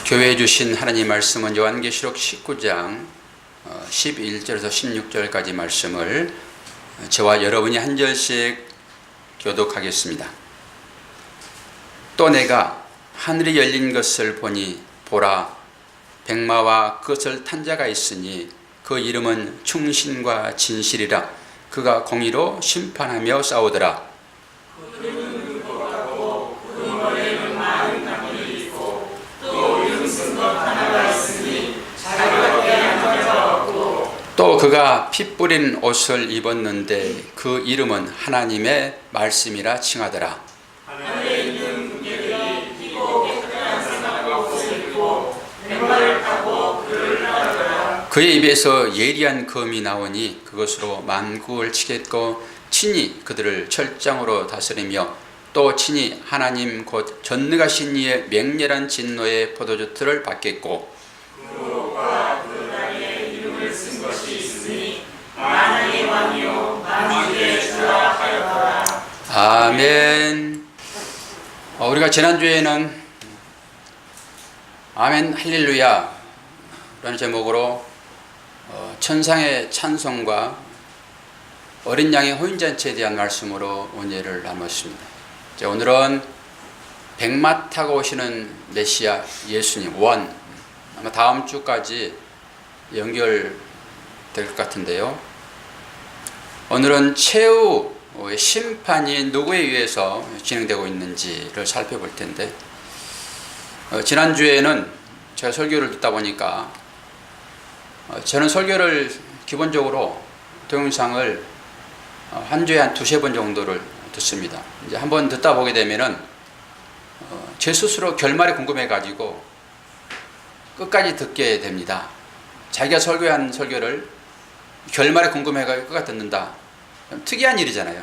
교회에 주신 하나님 말씀은 요한계시록 19장 11절에서 16절까지 말씀을 저와 여러분이 한 절씩 교독하겠습니다. 또 내가 하늘이 열린 것을 보니 보라, 백마와 그것을 탄 자가 있으니 그 이름은 충신과 진실이라. 그가 공의로 심판하며 싸우더라. 또 그가 피 뿌린 옷을 입었는데 그 이름은 하나님의 말씀이라 칭하더라. 하늘에 있는 군대들이 피고 깨끗한 상하고 옷을 입고 백마를 타고 그를 따르더라. 그의 입에서 예리한 검이 나오니 그것으로 만국을 치겠고 친히 그들을 철장으로 다스리며 또 친히 하나님 곧 전능하신 이의 맹렬한 진노의 포도주 틀을 받겠고 만왕의 왕이요 만주의 주라 하였더라. 아멘. 우리가 지난주에는 아멘 할렐루야 라는 제목으로 천상의 찬송과 어린 양의 호인잔치에 대한 말씀으로 은혜를 나눴습니다. 오늘은 백마 타고 오시는 메시아 예수님 원, 아마 다음 주까지 연결될 것 같은데요. 오늘은 최후의 심판이 누구에 의해서 진행되고 있는지를 살펴볼 텐데, 지난주에는 제가 설교를 듣다 보니까 저는 설교를 기본적으로 동영상을 한 주에 한 두세 번 정도를 듣습니다. 이제 한번 듣다 보게 되면은 제 스스로 결말이 궁금해 가지고 끝까지 듣게 됩니다. 자기가 설교한 설교를 결말이 궁금해 가지고 끝까지 듣는다. 특이한 일이잖아요.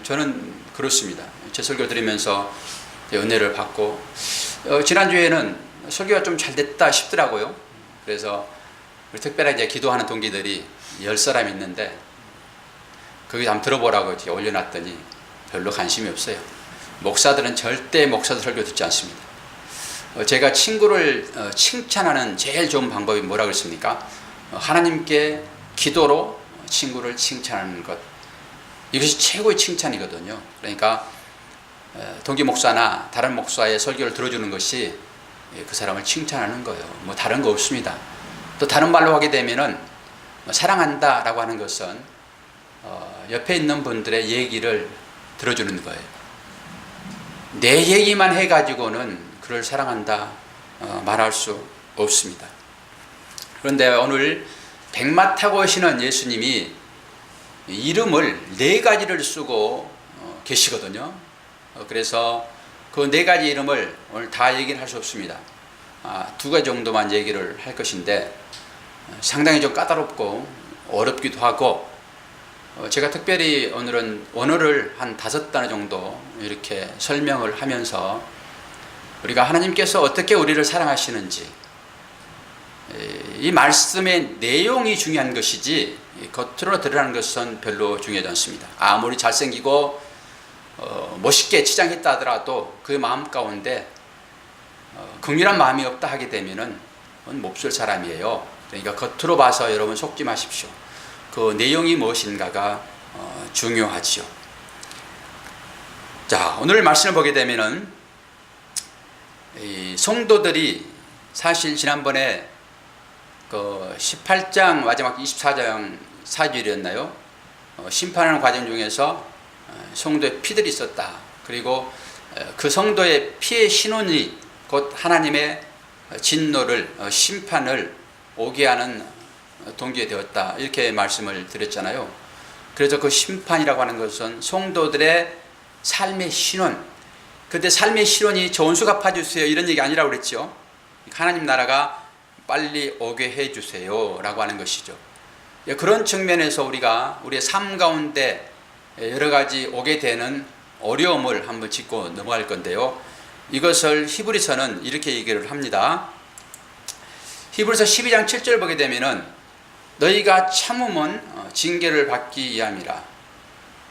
저는 그렇습니다. 제 설교 들으면서 은혜를 받고 지난주에는 설교가 좀 잘 됐다 싶더라고요. 그래서 특별하게 이제 기도하는 동기들이 10사람 있는데 거기 한번 들어보라고 이렇게 올려놨더니 별로 관심이 없어요. 목사들은 절대 목사들 설교 듣지 않습니다. 제가 친구를 칭찬하는 제일 좋은 방법이 뭐라고 했습니까? 하나님께 기도로 친구를 칭찬하는 것, 이것이 최고의 칭찬이거든요. 그러니까 동기 목사나 다른 목사의 설교를 들어주는 것이 그 사람을 칭찬하는 거예요. 뭐 다른 거 없습니다. 또 다른 말로 하게 되면은 사랑한다 라고 하는 것은 옆에 있는 분들의 얘기를 들어주는 거예요. 내 얘기만 해가지고는 그를 사랑한다 말할 수 없습니다. 그런데 오늘 백마 타고 오시는 예수님이 이름을 4가지를 쓰고 계시거든요. 그래서 그 4가지 이름을 오늘 다 얘기를 할 수 없습니다. 2가지 정도만 얘기를 할 것인데 상당히 좀 까다롭고 어렵기도 하고, 제가 특별히 오늘은 원어를 한 5단어 정도 이렇게 설명을 하면서 우리가 하나님께서 어떻게 우리를 사랑하시는지, 이 말씀의 내용이 중요한 것이지 겉으로 드러나는 것은 별로 중요하지 않습니다. 아무리 잘생기고 멋있게 치장했다 하더라도 그 마음 가운데 긍휼한 마음이 없다 하게 되면은 몹쓸 사람이에요. 그러니까 겉으로 봐서 여러분 속지 마십시오. 그 내용이 무엇인가가 중요하지요. 자, 오늘 말씀을 보게 되면은 이 성도들이 사실 지난번에 그 18장 마지막 24장 4절이었나요? 심판하는 과정 중에서 성도의 피들이 있었다. 그리고 그 성도의 피의 신원이 곧 하나님의 진노를 심판을 오게 하는 동기가 되었다. 이렇게 말씀을 드렸잖아요. 그래서 그 심판이라고 하는 것은 성도들의 삶의 신원, 근데 삶의 신원이 저원수 갚아주세요 이런 얘기 아니라고 그랬죠. 하나님 나라가 빨리 오게 해주세요 라고 하는 것이죠. 그런 측면에서 우리가 우리의 삶 가운데 여러 가지 오게 되는 어려움을 한번 짚고 넘어갈 건데요. 이것을 히브리서는 이렇게 얘기를 합니다. 히브리서 12장 7절 보게 되면은 너희가 참음은 징계를 받기 위함이라.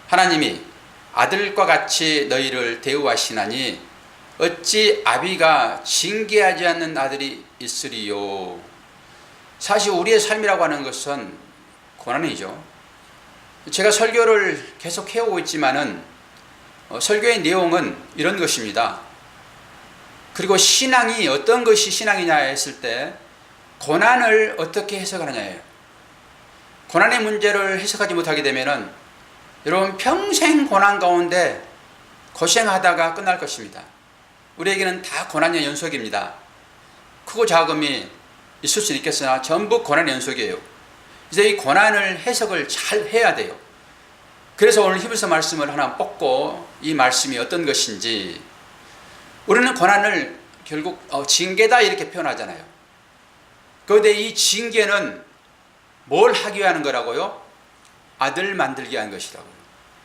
하나님이 아들과 같이 너희를 대우하시나니 어찌 아비가 징계하지 않는 아들이 있으리요. 사실 우리의 삶이라고 하는 것은 고난이죠. 제가 설교를 계속 해오고 있지만은 설교의 내용은 이런 것입니다. 그리고 신앙이 어떤 것이 신앙이냐 했을 때 고난을 어떻게 해석하느냐예요. 고난의 문제를 해석하지 못하게 되면은 여러분 평생 고난 가운데 고생하다가 끝날 것입니다. 우리에게는 다 고난의 연속입니다. 크고 작음이 있을 수 있겠으나 전부 고난의 연속이에요. 이제 이 고난을 해석을 잘 해야 돼요. 그래서 오늘 히브리서 말씀을 하나 뽑고 이 말씀이 어떤 것인지, 우리는 고난을 결국 징계다 이렇게 표현하잖아요. 그런데 이 징계는 뭘 하기 위한 거라고요? 아들 만들기 위한 것이라고요.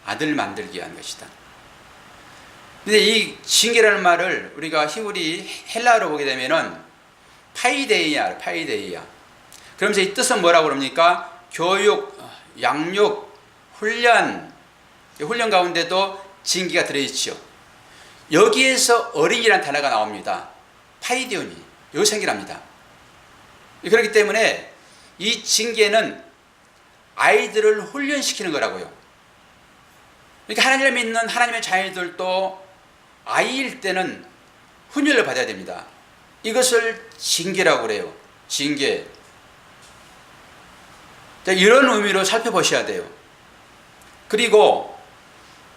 아들 만들기 위한 것이다. 근데 이 징계라는 말을 우리가 히브리 헬라어로 보게 되면은 파이데이아. 그러면서 이 뜻은 뭐라고 그럽니까? 교육, 양육, 훈련 가운데도 징계가 들어있죠. 여기에서 어린이라는 단어가 나옵니다. 파이디온이 여기서 생겨납니다. 그렇기 때문에 이 징계는 아이들을 훈련시키는 거라고요. 그러니까 하나님을 믿는 하나님의 자녀들도 아이일 때는 훈련을 받아야 됩니다. 이것을 징계라고 그래요. 징계. 이런 의미로 살펴보셔야 돼요. 그리고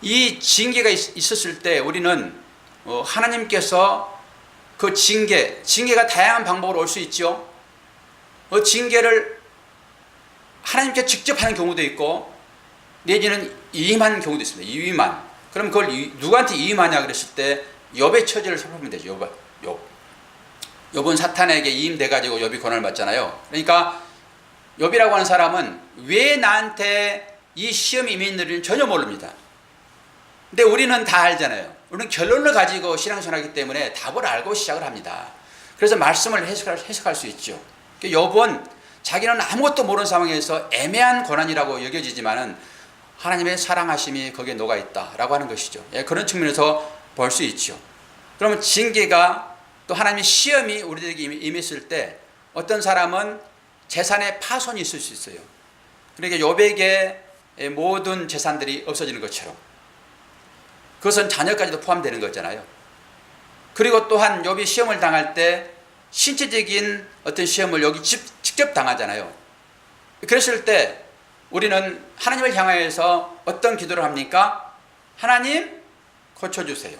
이 징계가 있었을 때 우리는 하나님께서 그 징계가 다양한 방법으로 올 수 있죠. 징계를 하나님께 직접 하는 경우도 있고, 내지는 이임한 경우도 있습니다. 이임한. 그럼 그걸 누구한테 이임하냐 그랬을 때 욥의 처지를 살펴보면 되죠. 욥은 사탄에게 이임돼가지고 욥이 고난을 받잖아요. 그러니까 욥이라고 하는 사람은 왜 나한테 이 시험이 임했는지를 전혀 모릅니다. 근데 우리는 다 알잖아요. 우리는 결론을 가지고 신앙생활하기 때문에 답을 알고 시작을 합니다. 그래서 말씀을 해석할 수 있죠. 욥은 자기는 아무것도 모르는 상황에서 애매한 고난이라고 여겨지지만은 하나님의 사랑하심이 거기에 녹아있다라고 하는 것이죠. 그런 측면에서 볼 수 있죠. 그러면 징계가 또 하나님의 시험이 우리들에게 임했을 때 어떤 사람은 재산의 파손이 있을 수 있어요. 그러니까 욥에게 모든 재산들이 없어지는 것처럼, 그것은 자녀까지도 포함되는 거잖아요. 그리고 또한 욥이 시험을 당할 때 신체적인 어떤 시험을 여기 직접 당하잖아요. 그랬을 때 우리는 하나님을 향하여서 어떤 기도를 합니까? 하나님 고쳐주세요.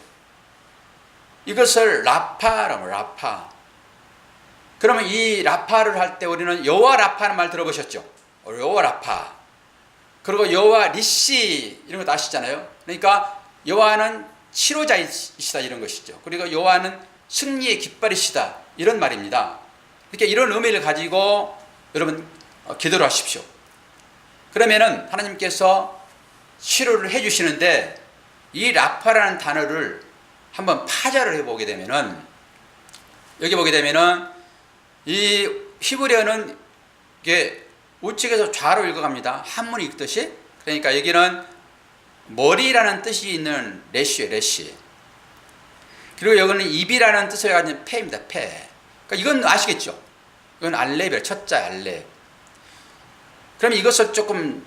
이것을 라파라고, 라파. 그러면 이 라파를 할 때 우리는 여호와 라파는 말 들어보셨죠? 여호와 라파. 그리고 여호와 리시 이런 거 아시잖아요. 그러니까 여호와는 치료자이시다 이런 것이죠. 그리고 여호와는 승리의 깃발이시다 이런 말입니다. 그러니까 이런 의미를 가지고 여러분 기도를 하십시오. 그러면은 하나님께서 치료를 해주시는데, 이 라파라는 단어를 한번 파자를 해보게 되면은, 여기 보게 되면은 이 히브리어는 이게 우측에서 좌로 읽어갑니다. 한문이 읽듯이. 그러니까 여기는 머리라는 뜻이 있는 레시예요, 레시. 그리고 여기는 입이라는 뜻을 가진 패입니다, 패. 그러니까 이건 아시겠죠? 이건 알렙이에요, 첫자 알렙. 그럼 이것을 조금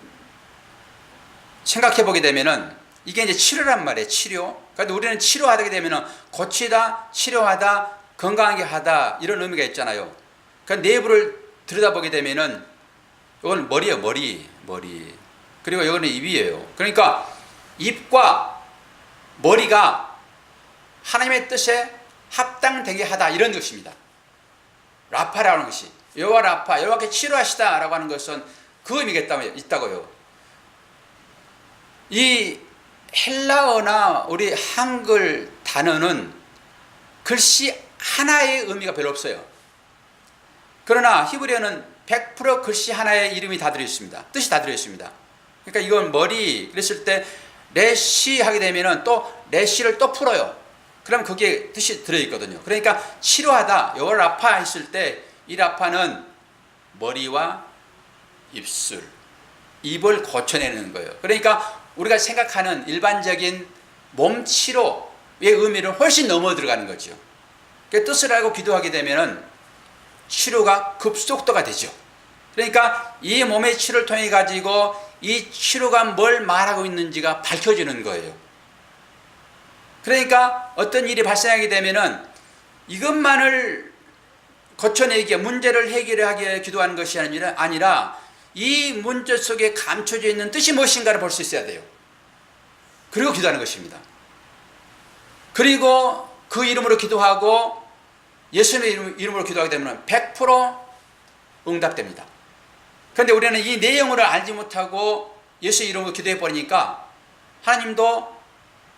생각해 보게 되면은 이게 이제 치료란 말이에요, 치료. 그러니까 우리는 치료하게 되면은 고치다, 치료하다, 건강하게 하다 이런 의미가 있잖아요. 그러니까 내부를 들여다보게 되면은 이건 머리예요, 머리. 그리고 이거는 입이에요. 그러니까 입과 머리가 하나님의 뜻에 합당되게 하다 이런 것입니다. 라파라는 것이 여호와 라파, 여호와께 치료하시다라고 하는 것은 그 의미가 있다고요. 이 헬라어나 우리 한글 단어는 글씨 하나의 의미가 별로 없어요. 그러나 히브리어는 100% 글씨 하나의 이름이 다 들어있습니다. 뜻이 다 들어있습니다. 그러니까 이건 머리 그랬을 때 레시 하게 되면은 또 레시를 또 풀어요. 그럼 그게 뜻이 들어있거든요. 그러니까 치료하다, 여호와 라파 했을 때 이 라파는 머리와 입술, 입을 고쳐내는 거예요. 그러니까 우리가 생각하는 일반적인 몸 치료, 의미를 훨씬 넘어 들어가는 거죠. 그 뜻을 알고 기도하게 되면은 치료가 급속도가 되죠. 그러니까 이 몸의 치료를 통해 가지고 이 치료가 뭘 말하고 있는지가 밝혀지는 거예요. 그러니까 어떤 일이 발생하게 되면은 이것만을 고쳐내기에 문제를 해결하기 위해 기도하는 것이 아니라 이 문제 속에 감춰져 있는 뜻이 무엇인가를 볼 수 있어야 돼요. 그리고 기도하는 것입니다. 그리고 그 이름으로 기도하고 예수님의 이름으로 기도하게 되면 100% 응답됩니다. 그런데 우리는 이 내용을 알지 못하고 예수의 이름으로 기도해 버리니까 하나님도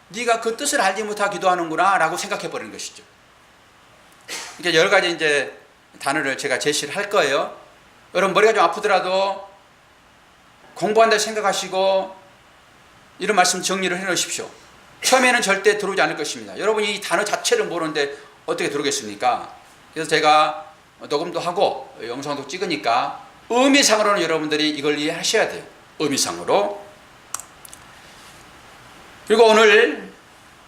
네가 그 뜻을 알지 못하고 기도하는구나 라고 생각해 버리는 것이죠. 그러니까 여러 가지 이제 단어를 제가 제시를 할 거예요. 여러분 머리가 좀 아프더라도 공부한다 생각하시고 이런 말씀 정리를 해 놓으십시오. 처음에는 절대 들어오지 않을 것입니다. 여러분이 이 단어 자체를 모르는데 어떻게 들어오겠습니까? 그래서 제가 녹음도 하고 영상도 찍으니까 의미상으로는 여러분들이 이걸 이해하셔야 돼요. 의미상으로. 그리고 오늘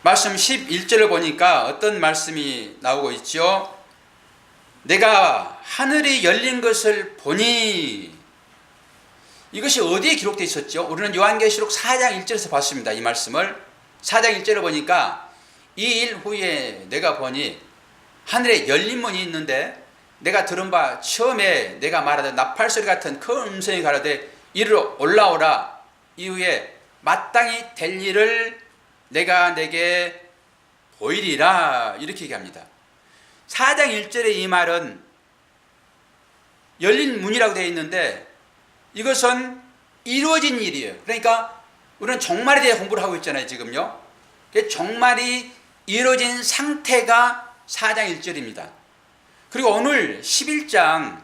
말씀 11절을 보니까 어떤 말씀이 나오고 있죠? 내가 하늘이 열린 것을 보니, 이것이 어디에 기록되어 있었죠? 우리는 요한계시록 4장 1절에서 봤습니다. 이 말씀을 4장 1절을 보니까 이 일 후에 내가 보니 하늘에 열린 문이 있는데 내가 들은 바 처음에 내가 말하던 나팔소리 같은 큰 음성이 가로되 이리로 올라오라. 이후에 마땅히 될 일을 내가 내게 보이리라. 이렇게 얘기합니다. 4장 1절의 이 말은 열린 문이라고 되어 있는데 이것은 이루어진 일이에요. 그러니까 우리는 종말에 대해 공부를 하고 있잖아요, 지금요. 종말이 이루어진 상태가 4장 1절입니다. 그리고 오늘 11장,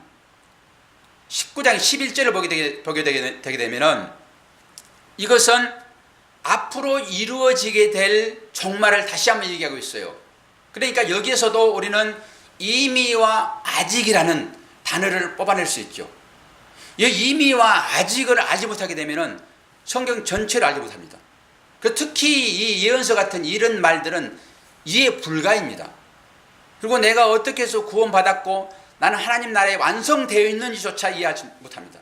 19장 11절을 보게 되게 되면은 이것은 앞으로 이루어지게 될 종말을 다시 한번 얘기하고 있어요. 그러니까 여기에서도 우리는 이미와 아직이라는 단어를 뽑아낼 수 있죠. 이 이미와 아직을 알지 못하게 되면은 성경 전체를 알지 못합니다. 특히 이 예언서 같은 이런 말들은 이해 불가입니다. 그리고 내가 어떻게 해서 구원받았고 나는 하나님 나라에 완성되어 있는지조차 이해하지 못합니다.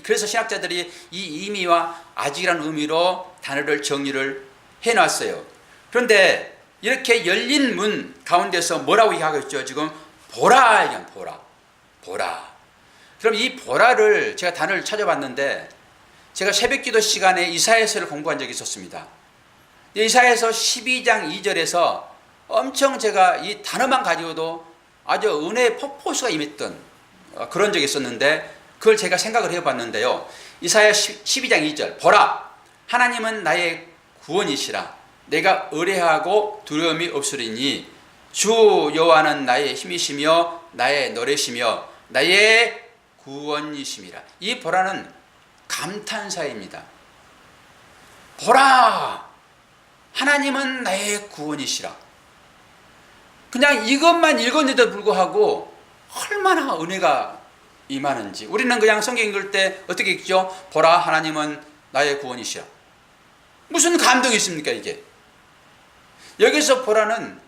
그래서 신학자들이 이 이미와 아직이라는 의미로 단어를 정리를 해놨어요. 그런데 이렇게 열린 문 가운데서 뭐라고 얘기하고 있죠? 지금 보라, 보라. 그럼 이 보라를 제가 단어를 찾아봤는데 제가 새벽기도 시간에 이사야서를 공부한 적이 있었습니다. 이사야서 12장 2절에서 엄청 제가 이 단어만 가지고도 아주 은혜의 폭포수가 임했던 그런 적이 있었는데 그걸 제가 생각을 해봤는데요. 이사야 12장 2절 보라 하나님은 나의 구원이시라 내가 의뢰하고 두려움이 없으리니 주 여호와는 나의 힘이시며 나의 노래시며 나의 구원이심이라. 이 보라는 감탄사입니다. 보라 하나님은 나의 구원이시라. 그냥 이것만 읽었는데도 불구하고 얼마나 은혜가 임하는지. 우리는 그냥 성경 읽을 때 어떻게 읽죠? 보라 하나님은 나의 구원이시라. 무슨 감동이 있습니까 이게? 여기서 보라는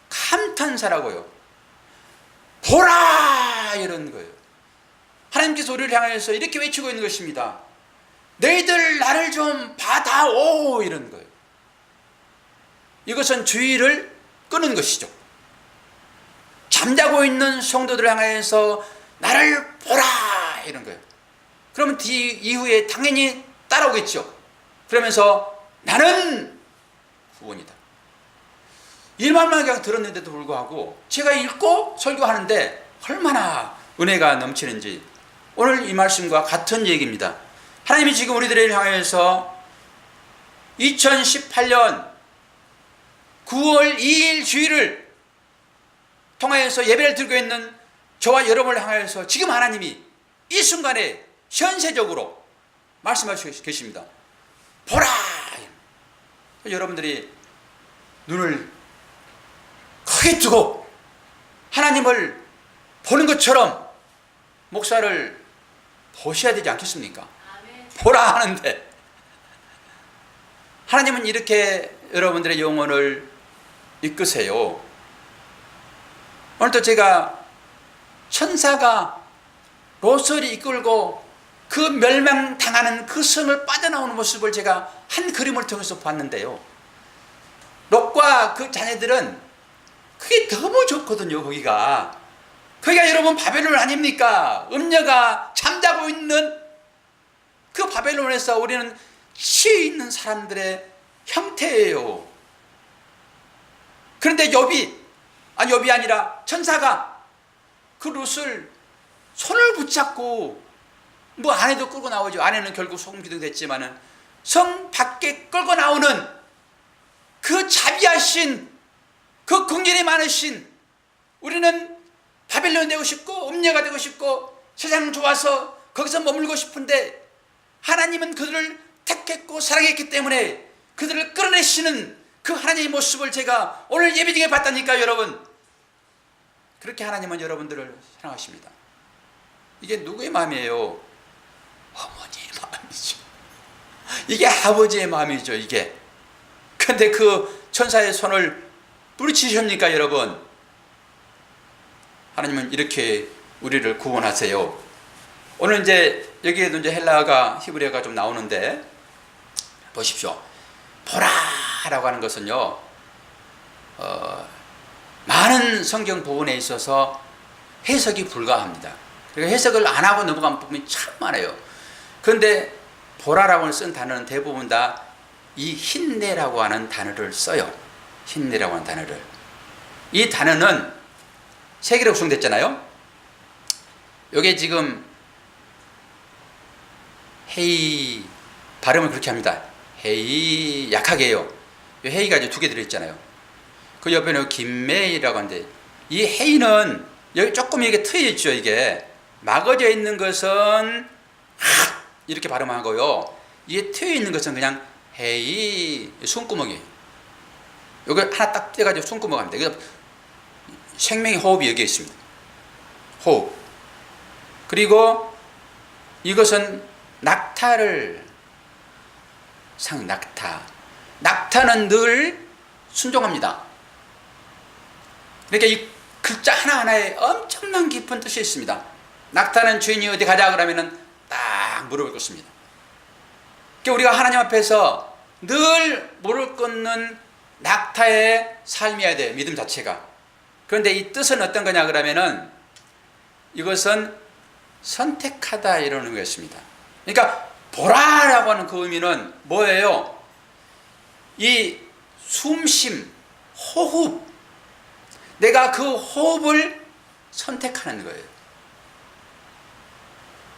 감탄사라고요. 보라 이런 거예요. 하나님께서 우리를 향해서 이렇게 외치고 있는 것입니다. 너희들 나를 좀 받아오 이런 거예요. 이것은 주의를 끄는 것이죠. 잠자고 있는 성도들을 향해서 나를 보라 이런 거예요. 그러면 이후에 당연히 따라오겠죠. 그러면서 나는 구원이다. 이 말만 그냥 들었는데도 불구하고 제가 읽고 설교하는데 얼마나 은혜가 넘치는지 오늘 이 말씀과 같은 얘기입니다. 하나님이 지금 우리들을 향해서 2018년 9월 2일 주일을 통하여서 예배를 드리고 있는 저와 여러분을 향해서 지금 하나님이 이 순간에 현세적으로 말씀하시고 계십니다. 보라! 여러분들이 눈을 크게 뜨고 하나님을 보는 것처럼 목사를 보셔야 되지 않겠습니까? 보라 하는데 하나님은 이렇게 여러분들의 영혼을 이끄세요. 오늘도 제가 천사가 롯을 이끌고 그 멸망당하는 그 성을 빠져나오는 모습을 제가 한 그림을 통해서 봤는데요. 롯과 그 자녀들은 그게 너무 좋거든요. 거기가 여러분 바벨론 아닙니까? 음녀가 잠자고 있는 그 바벨론에서 우리는 취해 있는 사람들의 형태예요. 그런데 욥이 아니라 천사가 그 롯을 손을 붙잡고 뭐 안에도 끌고 나오죠. 안에는 결국 소금 기둥 됐지만은 성 밖에 끌고 나오는 그 자비하신 그 긍휼이 많으신, 우리는 바벨론 되고 싶고 음녀가 되고 싶고 세상 좋아서 거기서 머물고 싶은데 하나님은 그들을 택했고 사랑했기 때문에 그들을 끌어내시는 그 하나님의 모습을 제가 오늘 예배 중에 봤다니까요. 여러분, 그렇게 하나님은 여러분들을 사랑하십니다. 이게 누구의 마음이에요? 어머니의 마음이죠. 이게 아버지의 마음이죠. 이게. 근데 그 천사의 손을 뿌리치십니까 여러분? 하나님은 이렇게 우리를 구원하세요. 오늘 이제 여기에도 이제 헬라어가 히브리어가 좀 나오는데 보십시오. 보라라고 하는 것은요, 많은 성경 부분에 있어서 해석이 불가합니다. 그러니까 해석을 안 하고 넘어간 부분이 참 많아요. 그런데 보라라고 쓴 단어는 대부분 다 이 흰내라고 하는 단어를 써요. 흰내라고 하는 단어를. 이 단어는 세 개로 구성됐잖아요. 이게 지금 헤이, 발음을 그렇게 합니다. 헤이, 약하게 해요. 이 헤이가 이제 두 개 들어있잖아요. 그 옆에는 김메이라고 하는데, 이 헤이는 여기 조금 이게 트여 있죠. 이게 막아져 있는 것은 이렇게 발음하고요, 이게 트여 있는 것은 그냥 헤이, 숨구멍이에요. 여기 하나 딱 떼가지고 숨구멍 합니다. 그래서 생명의 호흡이 여기에 있습니다. 호흡. 그리고 이것은 낙타를 낙타는 늘 순종합니다. 그러니까 이 글자 하나하나에 엄청난 깊은 뜻이 있습니다. 낙타는 주인이 어디 가자 그러면은 딱 무릎을 꿇습니다. 그러니까 우리가 하나님 앞에서 늘 무릎 꿇는 낙타의 삶이어야 돼요. 믿음 자체가. 그런데 이 뜻은 어떤 거냐 그러면은 이것은 선택하다 이런 의미가 있습니다. 그러니까 보라라고 하는 그 의미는 뭐예요? 이 숨심, 호흡, 내가 그 호흡을 선택하는 거예요.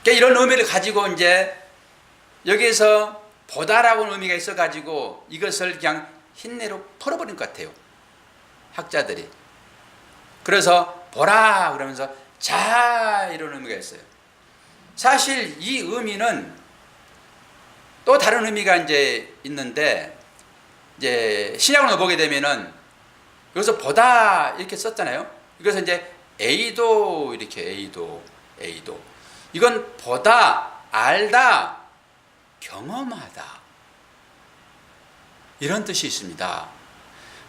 그러니까 이런 의미를 가지고 이제 여기에서 보다라고 하는 의미가 있어가지고 이것을 그냥 흰내로 풀어버린 것 같아요. 학자들이. 그래서 보라 그러면서 자 이런 의미가 있어요. 사실 이 의미는 또 다른 의미가 이제 있는데, 이제 신약으로 보게 되면은 여기서 보다 이렇게 썼잖아요. 이것은 이제 에이도 이렇게 에이도 이건 보다, 알다, 경험하다 이런 뜻이 있습니다.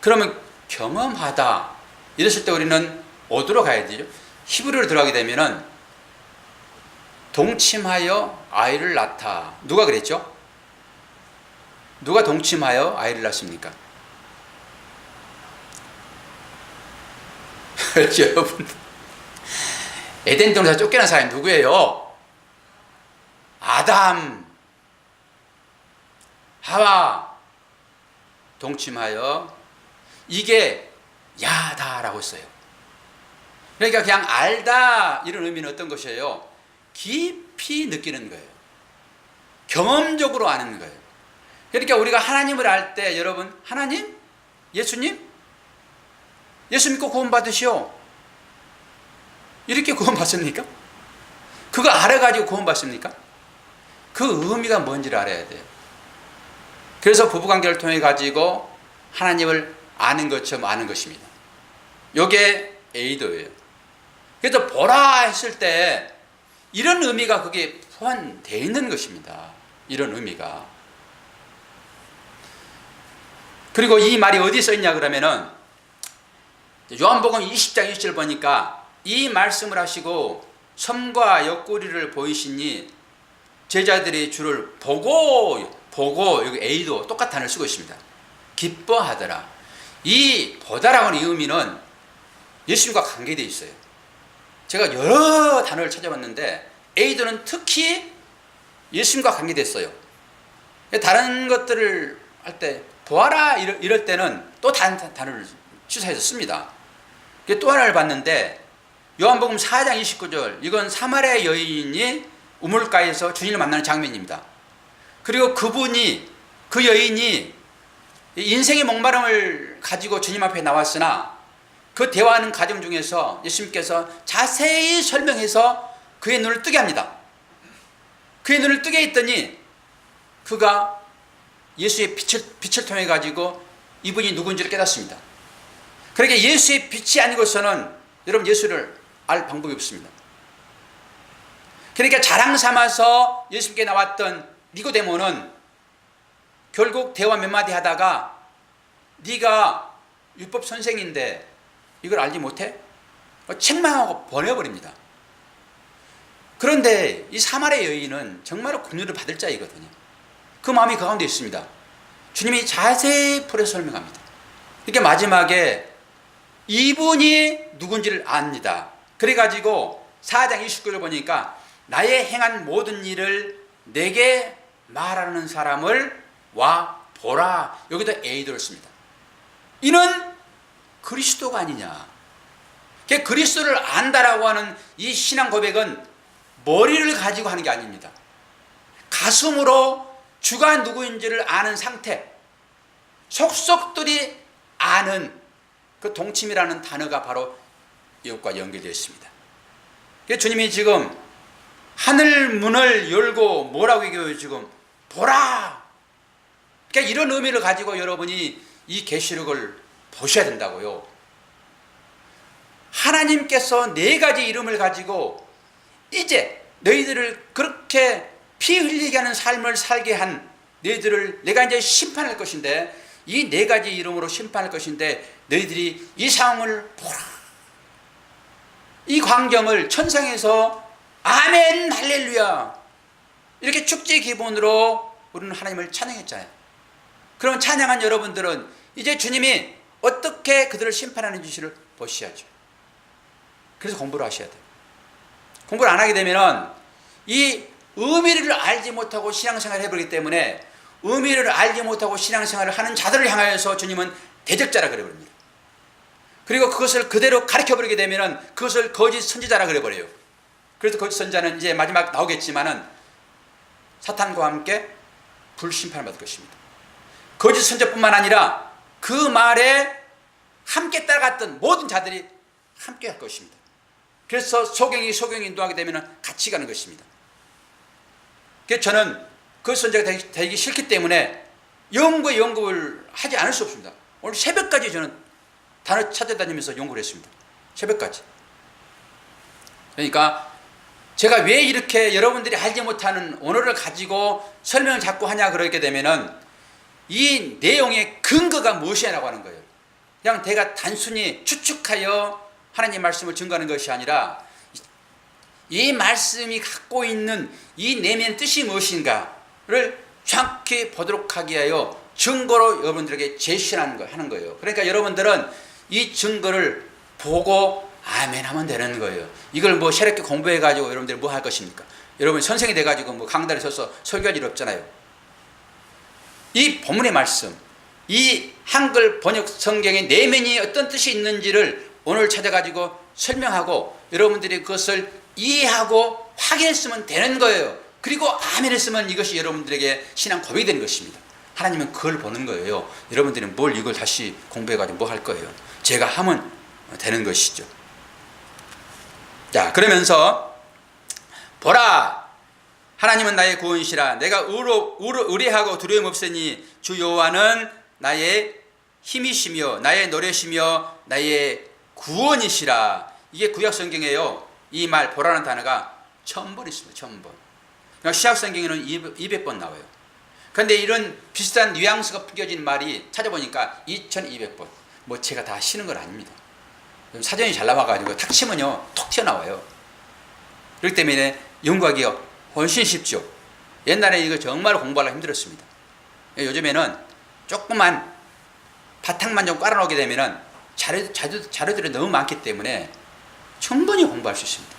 그러면 경험하다 이랬을 때 우리는 어디로 가야 되죠? 히브리어로 들어가게 되면은 동침하여 아이를 낳다. 누가 그랬죠? 누가 동침하여 아이를 낳습니까? 여러분, 에덴 동산에서 쫓겨난 사람이 누구예요? 아담, 하와 동침하여, 이게 야다라고 했어요. 그러니까 그냥 알다 이런 의미는 어떤 것이에요? 깊이 느끼는 거예요. 경험적으로 아는 거예요. 그러니까 우리가 하나님을 알 때, 여러분, 하나님? 예수님? 예수 믿고 구원 받으시오. 이렇게 구원 받습니까? 그거 알아가지고 구원 받습니까? 그 의미가 뭔지를 알아야 돼요. 그래서 부부관계를 통해 가지고 하나님을 아는 것처럼 아는 것입니다. 요게 에이도예요. 그래서 보라 했을 때 이런 의미가 거기에 포함되어 있는 것입니다. 이런 의미가. 그리고 이 말이 어디에 써 있냐 그러면은 요한복음 20장 20절 보니까 이 말씀을 하시고 섬과 옆구리를 보이시니 제자들이 주를 보고 여기 A도 똑같은 단어를 쓰고 있습니다. 기뻐하더라. 이 보다라고 하는 의미는 예수님과 관계되어 있어요. 제가 여러 단어를 찾아봤는데 A도는 특히 예수님과 관계됐어요. 다른 것들을 할 때 보아라 이럴 때는 또 다른 단어를 취사해서 씁니다. 또 하나를 봤는데 요한복음 4장 29절, 이건 사마리아 여인이 우물가에서 주님을 만나는 장면입니다. 그리고 그 여인이 인생의 목마름을 가지고 주님 앞에 나왔으나 그 대화하는 과정 중에서 예수님께서 자세히 설명해서 그의 눈을 뜨게 합니다. 그의 눈을 뜨게 했더니 그가 예수의 빛을 통해 가지고 이분이 누군지를 깨닫습니다. 그러니까 예수의 빛이 아니고서는 여러분 예수를 알 방법이 없습니다. 그러니까 자랑 삼아서 예수님께 나왔던 니고데모는 결국 대화 몇 마디 하다가 네가 율법 선생인데 이걸 알지 못해? 책망하고 보내버립니다. 그런데 이 사마리아 여인은 정말로 긍휼을 받을 자이거든요. 그 마음이 그 가운데 있습니다. 주님이 자세히 풀어 설명합니다. 이렇게 마지막에 이분이 누군지를 압니다. 그래가지고 4장 29절 보니까 나의 행한 모든 일을 내게 말하는 사람을 와 보라. 여기다 A도를 씁니다. 이는 그리스도가 아니냐. 그리스도를 안다라고 하는 이 신앙 고백은 머리를 가지고 하는 게 아닙니다. 가슴으로 주가 누구인지를 아는 상태, 속속들이 아는 그 동침이라는 단어가 바로 이것과 연결되어 있습니다. 주님이 지금 하늘 문을 열고 뭐라고 얘기해요? 지금 보라. 그러니까 이런 의미를 가지고 여러분이 이 계시록을 보셔야 된다고요. 하나님께서 4가지 이름을 가지고 이제 너희들을 그렇게 피 흘리게 하는 삶을 살게 한 너희들을 내가 이제 심판할 것인데, 이 4가지 이름으로 심판할 것인데 너희들이 이 상황을 보라. 이 광경을 천상에서 아멘 할렐루야 이렇게 축제 기분으로 우리는 하나님을 찬양했잖아요. 그럼 찬양한 여러분들은 이제 주님이 어떻게 그들을 심판하는지를 보셔야죠. 그래서 공부를 하셔야 돼요. 공부를 안 하게 되면 이 의미를 알지 못하고 신앙생활을 해버리기 때문에 의미를 알지 못하고 신앙생활을 하는 자들을 향하여서 주님은 대적자라 그래버립니다. 그리고 그것을 그대로 가르쳐버리게 되면 그것을 거짓 선지자라 그래버려요. 그래서 거짓 선지자는 이제 마지막 나오겠지만은 사탄과 함께 불심판을 받을 것입니다. 거짓 선지자뿐만 아니라 그 말에 함께 따라갔던 모든 자들이 함께 할 것입니다. 그래서 소경이 인도하게 되면 같이 가는 것입니다. 그래서 저는 그 선지자가 되기 싫기 때문에 연구를 하지 않을 수 없습니다. 오늘 새벽까지 저는 단어 찾아다니면서 연구를 했습니다. 새벽까지. 그러니까 제가 왜 이렇게 여러분들이 알지 못하는 언어를 가지고 설명을 자꾸 하냐 그러게 되면은 이 내용의 근거가 무엇이냐고 하는 거예요. 그냥 내가 단순히 추측하여 하나님의 말씀을 증거하는 것이 아니라 이 말씀이 갖고 있는 이 내면의 뜻이 무엇인가를 정확히 보도록 하기 위하여 증거로 여러분들에게 하는 거예요. 그러니까 여러분들은 이 증거를 보고 아멘 하면 되는 거예요. 이걸 뭐 새롭게 공부해가지고 여러분들이 뭐 할 것입니까? 여러분 선생이 돼가지고 뭐 강단에 서서 설교할 일 없잖아요. 이 본문의 말씀, 이 한글 번역 성경의 내면이 어떤 뜻이 있는지를 오늘 찾아가지고 설명하고 여러분들이 그것을 이해하고 확인했으면 되는 거예요. 그리고 아멘 했으면 이것이 여러분들에게 신앙 고백이 되는 것입니다. 하나님은 그걸 보는 거예요. 여러분들은 뭘 이걸 다시 공부해가지고 뭐 할 거예요. 제가 하면 되는 것이죠. 자, 그러면서 보라, 하나님은 나의 구원이시라. 내가 의뢰하고 두려움 없으니 주 여호와는 나의 힘이시며 나의 노래시며 나의 구원이시라. 이게 구약 성경이에요. 이 말 보라는 단어가 1000번 있습니다. 1000번. 시약 성경에는 200번 나와요. 그런데 이런 비슷한 뉘앙스가 풍겨진 말이 찾아보니까 2200번. 뭐 제가 다 쓰는 건 아닙니다. 사전이 잘 나와가지고 탁 치면요 톡 튀어나와요. 그렇기 때문에 연구하기가 훨씬 쉽죠. 옛날에 이거 정말 공부하기 힘들었습니다. 요즘에는 조금만 바탕만 좀 깔아놓게 되면은 자료들이 너무 많기 때문에 충분히 공부할 수 있습니다.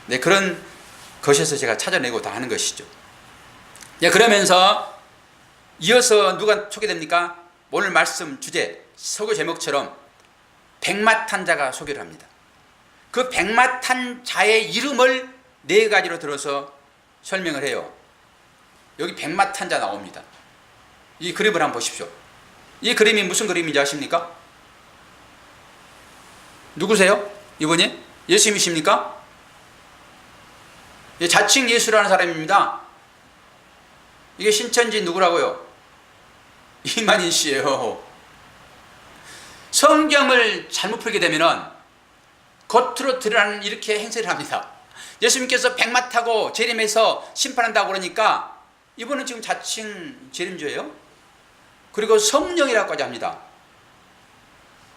네, 그런 것에서 제가 찾아내고 다 하는 것이죠. 네, 그러면서 이어서 누가 소개됩니까? 오늘 말씀 주제 서구 제목처럼 백마탄자가 소개를 합니다. 그 백마탄자의 이름을 네 가지로 들어서 설명을 해요. 여기 백마탄자 나옵니다. 이 그림을 한번 보십시오. 이 그림이 무슨 그림인지 아십니까? 누구세요? 이분이? 예수님이십니까? 자칭 예수라는 사람입니다. 이게 신천지 누구라고요? 이만희 씨예요. 성경을 잘못 풀게 되면은 겉으로 드러나는 이렇게 행세를 합니다. 예수님께서 백마 타고 재림해서 심판한다고 그러니까 이분은 지금 자칭 재림주예요. 그리고 성령이라고까지 합니다.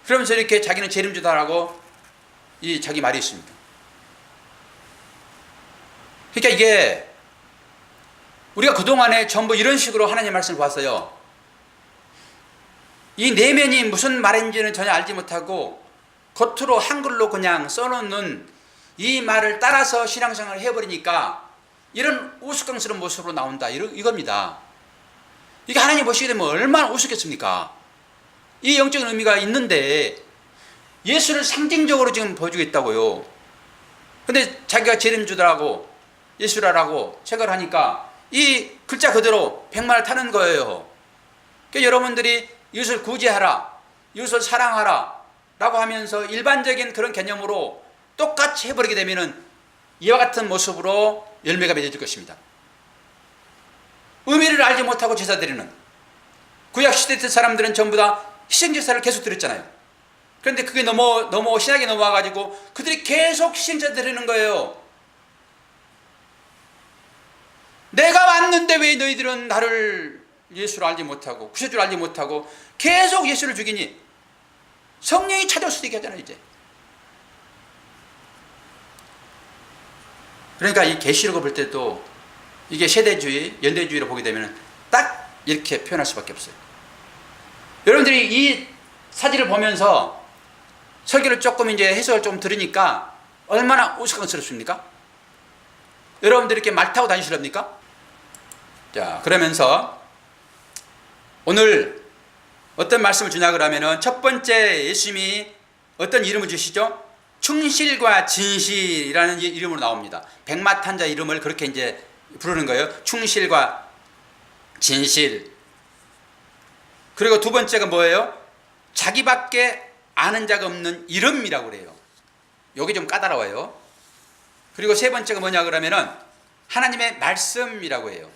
그러면서 이렇게 자기는 재림주다라고 이 자기 말이 있습니다. 그러니까 이게 우리가 그동안에 전부 이런 식으로 하나님의 말씀을 봤어요. 이 내면이 무슨 말인지는 전혀 알지 못하고 겉으로 한글로 그냥 써놓는 이 말을 따라서 신앙생활을 해버리니까 이런 우스꽝스러운 모습으로 나온다 이겁니다. 이게 하나님 보시게 되면 얼마나 우습겠습니까? 이 영적인 의미가 있는데 예수를 상징적으로 지금 보여주고 있다고요. 근데 자기가 재림주라고 예수라라고 생각을 하니까 이 글자 그대로 백마를 타는 거예요. 그러니까 여러분들이 이웃을 구제하라, 이웃을 사랑하라 라고 하면서 일반적인 그런 개념으로 똑같이 해버리게 되면은 이와 같은 모습으로 열매가 맺어질 것입니다. 의미를 알지 못하고 제사 드리는 구약시대 때 사람들은 전부 다 희생제사를 계속 드렸잖아요. 그런데 그게 너무 신학에 넘어와가지고 그들이 계속 희생제사 드리는 거예요. 내가 왔는데 왜 너희들은 나를 예수를 알지 못하고 구세주를 알지 못하고 계속 예수를 죽이니? 성령이 찾아올 수도 있게 하잖아요 이제. 그러니까 이 계시록을 볼 때도 이게 세대주의, 연대주의로 보게 되면 딱 이렇게 표현할 수밖에 없어요. 여러분들이 이 사진을 보면서 설교를 조금 이제 해석을 좀 들으니까 얼마나 우스꽝스럽습니까? 여러분들이 이렇게 말 타고 다니시렵니까? 자, 그러면서 오늘 어떤 말씀을 주냐 그러면은 첫 번째 예수님이 어떤 이름을 주시죠? 충실과 진실이라는 이름으로 나옵니다. 백마탄자 이름을 그렇게 이제 부르는 거예요. 충실과 진실. 그리고 두 번째가 뭐예요? 자기밖에 아는 자가 없는 이름이라고 그래요. 여기 좀 까다로워요. 그리고 세 번째가 뭐냐 그러면은 하나님의 말씀이라고 해요.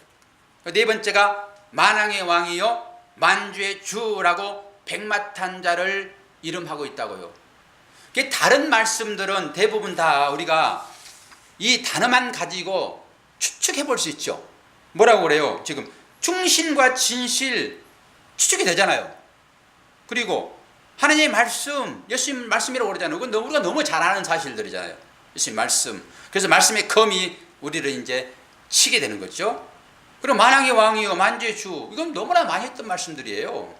네 번째가 만왕의 왕이요 만주의 주라고 백마탄자를 이름하고 있다고요. 다른 말씀들은 대부분 다 우리가 이 단어만 가지고 추측해 볼 수 있죠. 뭐라고 그래요? 지금 충신과 진실 추측이 되잖아요. 그리고 하나님의 말씀, 예수님 말씀이라고 그러잖아요. 그건 우리가 너무 잘 아는 사실들이잖아요. 예수님 말씀. 그래서 말씀의 검이 우리를 이제 치게 되는 거죠. 그리고 만왕의 왕이요 만주의 주, 이건 너무나 많이 했던 말씀들이에요.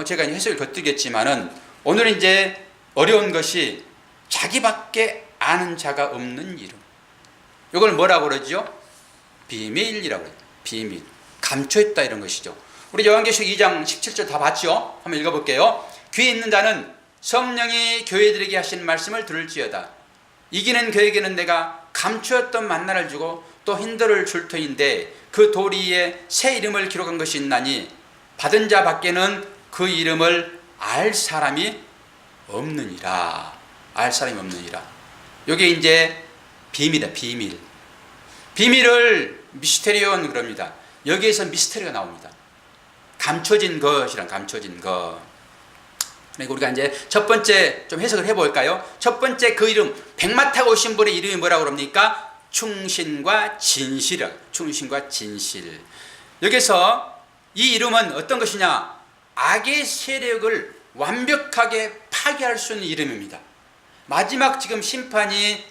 제가 해석을 겉뜨겠지만은 오늘은 이제 어려운 것이 자기밖에 아는 자가 없는 이름. 이걸 뭐라고 그러죠? 비밀이라고 그래요. 비밀. 감춰있다 이런 것이죠. 우리 요한계시록 2장 17절 다 봤죠? 한번 읽어볼게요. 귀 있는 자는 성령이 교회들에게 하신 말씀을 들을지어다. 이기는 그에게는 내가 감추었던 만나를 주고 또 흰돌을 줄 터인데 그 돌 위에 새 이름을 기록한 것이 있나니 받은 자 밖에는 그 이름을 알 사람이 없느니라. 알 사람이 없느니라. 이게 이제 비밀이다. 비밀. 비밀을 미스테리온 그럽니다. 여기에서 미스테리가 나옵니다. 감춰진 것이란 감춰진 것. 그러니까 우리가 이제 첫 번째 좀 해석을 해볼까요? 첫 번째 그 이름, 백마 타고 오신 분의 이름이 뭐라고 그럽니까? 충신과 진실이라. 충신과 진실. 여기서 이 이름은 어떤 것이냐? 악의 세력을 완벽하게 파괴할 수 있는 이름입니다. 마지막 지금 심판이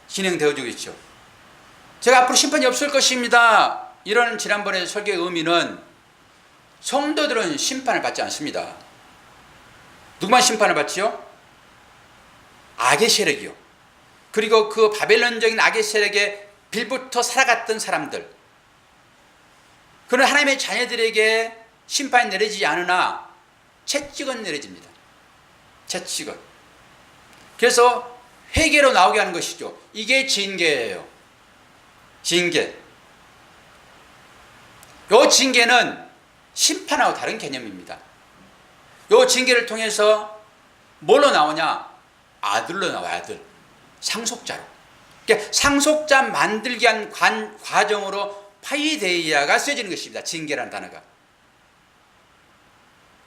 진행되어지고 있죠. 제가 앞으로 심판이 없을 것입니다. 이런 지난번에 설교의 의미는 성도들은 심판을 받지 않습니다. 누구만 심판을 받지요? 악의 세력이요. 그리고 그 바벨론적인 악의 세력에 빌부터 살아갔던 사람들. 그는 하나님의 자녀들에게 심판이 내려지지 않으나 채찍은 내려집니다. 채찍은. 그래서 회개로 나오게 하는 것이죠. 이게 징계예요. 징계. 요 징계는 심판하고 다른 개념입니다. 요 징계를 통해서 뭘로 나오냐? 아들로 나와요. 아들. 상속자로. 그러니까 상속자 만들기 위한 과정으로 파이데이아가 쓰여지는 것입니다. 징계라는 단어가.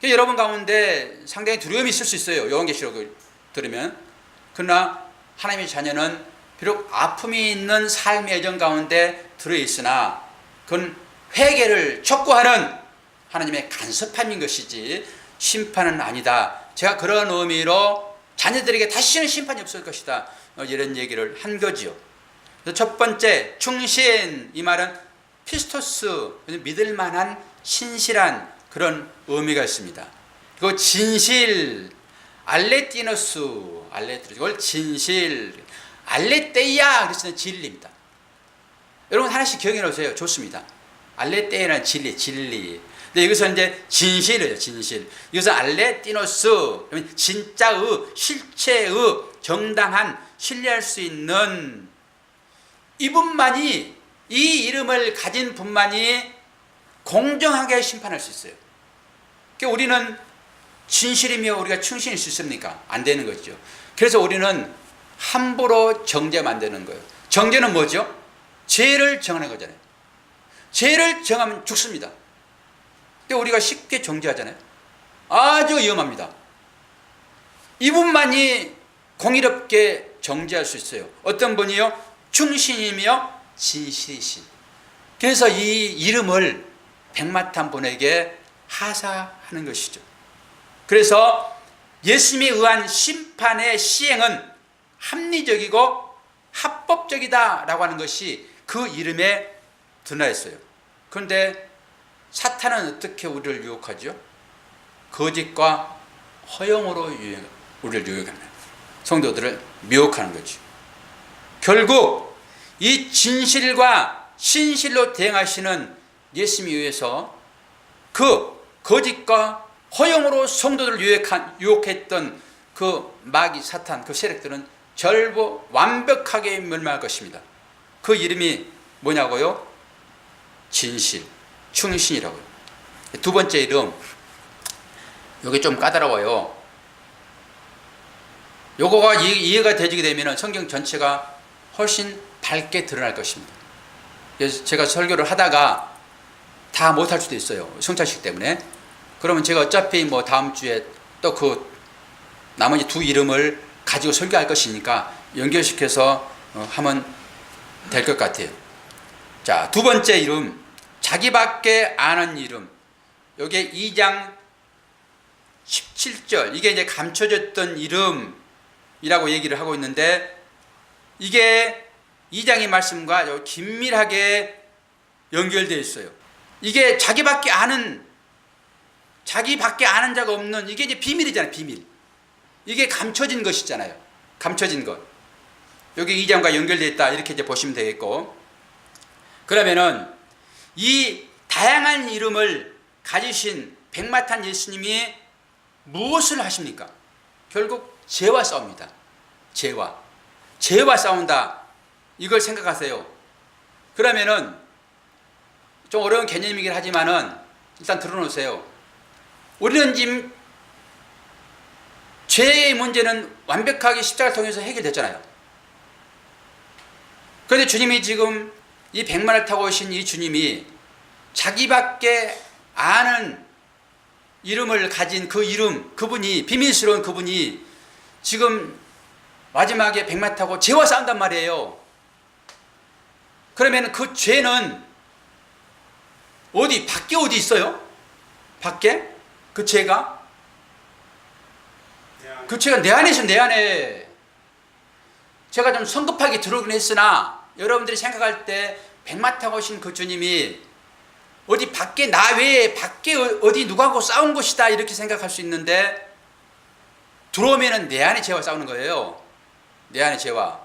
여러분 가운데 상당히 두려움이 있을 수 있어요. 요한계시록을 들으면. 그러나 하나님의 자녀는 비록 아픔이 있는 삶의 여정 가운데 들어있으나 그건 회개를 촉구하는 하나님의 간섭함인 것이지 심판은 아니다. 제가 그런 의미로 자녀들에게 다시는 심판이 없을 것이다. 이런 얘기를 한 거지요. 그래서 첫 번째 충신, 이 말은 피스토스, 믿을 만한 신실한 그런 의미가 있습니다. 그리고 진실, 알레티노스, 이걸 진실, 알레테이아, 그래서 진리입니다. 여러분 하나씩 기억해 놓으세요. 좋습니다. 알레테이아는 진리. 근데 여기서 이제 진실이에요. 진실. 여기서 알레티노스, 진짜의, 실체의, 정당한, 신뢰할 수 있는 이분만이, 이 이름을 가진 분만이 공정하게 심판할 수 있어요. 그러니까 우리는 진실이며 우리가 충신일 수 있습니까? 안 되는 거죠. 그래서 우리는 함부로 정죄하면 안 되는 거예요. 정죄는 뭐죠? 죄를 정하는 거잖아요. 죄를 정하면 죽습니다. 근데 우리가 쉽게 정죄하잖아요. 아주 위험합니다. 이분만이 공의롭게 정죄할 수 있어요. 어떤 분이요? 충신이며 진실이신. 그래서 이 이름을 백마탄 분에게 하사하는 것이죠. 그래서 예수님에 의한 심판의 시행은 합리적이고 합법적이다라고 하는 것이 그 이름에 드러나 있어요. 그런데 사탄은 어떻게 우리를 유혹하죠? 거짓과 허영으로 우리를 유혹합니다. 성도들을 미혹하는 거죠. 결국 이 진실과 신실로 대응하시는 예수님에 의해서 그 거짓과 허영으로 성도들을 유혹했던 그 마귀 사탄, 그 세력들은 절부 완벽하게 멸망할 것입니다. 그 이름이 뭐냐고요? 진실, 충신이라고요. 두 번째 이름, 이게 좀 까다로워요. 요거가 이해가 되지게 되면 성경 전체가 훨씬 밝게 드러날 것입니다. 그래서 제가 설교를 하다가 다 못할 수도 있어요. 성찬식 때문에. 그러면 제가 어차피 뭐 다음 주에 또 그 나머지 두 이름을 가지고 설교할 것이니까 연결시켜서 하면 될 것 같아요. 자, 두 번째 이름, 자기밖에 아는 이름. 요게 2장 17절, 이게 이제 감춰졌던 이름이라고 얘기를 하고 있는데, 이게 2장의 말씀과 긴밀하게 연결되어 있어요. 이게 자기밖에 아는 자가 없는, 이게 이제 비밀이잖아요. 비밀. 이게 감춰진 것이잖아요. 감춰진 것. 여기 2장과 연결되어 있다, 이렇게 이제 보시면 되겠고, 그러면은 이 다양한 이름을 가지신 백마탄 예수님이 무엇을 하십니까? 결국 죄와 싸웁니다. 죄와 싸운다, 이걸 생각하세요. 그러면은 좀 어려운 개념이긴 하지만은 일단 들어놓으세요. 우리는 지금 죄의 문제는 완벽하게 십자가를 통해서 해결됐잖아요. 그런데 주님이 지금 이 백마를 타고 오신 이 주님이 자기밖에 아는 이름을 가진 그 이름, 그분이, 비밀스러운 그분이 지금 마지막에 백마 타고 죄와 싸운단 말이에요. 그러면 그 죄는 밖에 어디 있어요? 밖에? 그 죄가? 그 죄가 내 안에 있어, 내 안에. 제가 좀 성급하게 들어오긴 했으나 여러분들이 생각할 때 백마 타고 오신 그 주님이 어디 밖에, 나 외에 밖에 어디 누구하고 싸운 것이다 이렇게 생각할 수 있는데, 들어오면은 내 안에 죄와 싸우는 거예요. 내 안에 죄와.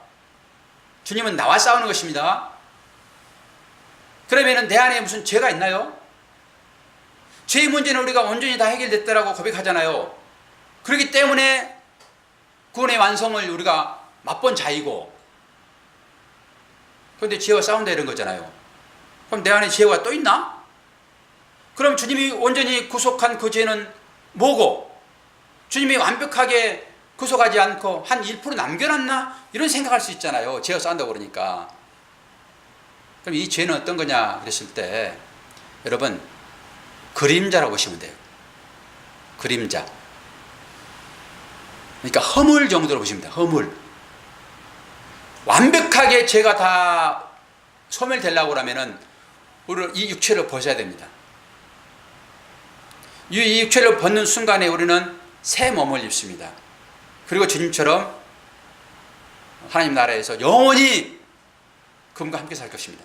주님은 나와 싸우는 것입니다. 그러면은 내 안에 무슨 죄가 있나요? 죄의 문제는 우리가 온전히 다 해결됐다라고 고백하잖아요. 그렇기 때문에 구원의 완성을 우리가 맛본 자이고, 그런데 죄와 싸운다 이런 거잖아요. 그럼 내 안에 죄가 또 있나? 그럼 주님이 온전히 구속한 그 죄는 뭐고, 주님이 완벽하게 구속하지 않고 한 1% 남겨놨나? 이런 생각할 수 있잖아요. 죄와 싸운다고 그러니까. 그럼 이 죄는 어떤 거냐 그랬을 때, 여러분, 그림자라고 보시면 돼요. 그림자. 그러니까 허물 정도로 보시면 돼요. 허물. 완벽하게 죄가 다 소멸되려고 하면은 우리는 이 육체를 벗어야 됩니다. 이 육체를 벗는 순간에 우리는 새 몸을 입습니다. 그리고 주님처럼 하나님 나라에서 영원히 그분과 함께 살 것입니다.